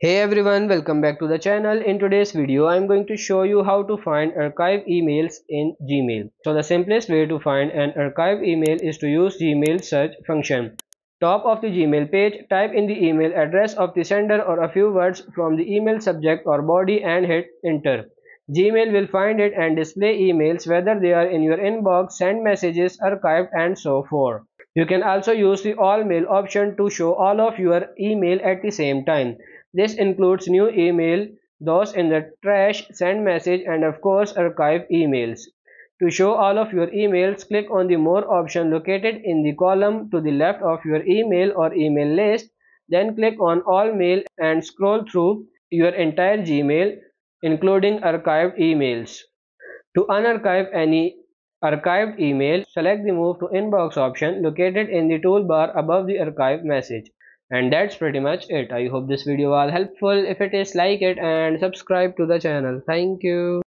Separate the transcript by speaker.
Speaker 1: Hey everyone, welcome back to the channel. In today's video, I'm going to show you how to find archive emails in Gmail. So the simplest way to find an archive email is to use Gmail search function. Top of the Gmail page, type in the email address of the sender or a few words from the email subject or body and hit enter. Gmail will find it and display emails whether they are in your inbox, send messages, archived and so forth. You can also use the all mail option to show all of your email at the same time. This includes new email, those in the trash, send message and of course archive emails. To show all of your emails, click on the more option located in the column to the left of your email or email list. Then click on all mail and scroll through your entire Gmail including archived emails. To unarchive any archived email, select the Move to Inbox option located in the toolbar above the archive message. And that's pretty much it. I hope this video was helpful. If it is, like it and subscribe to the channel. Thank you.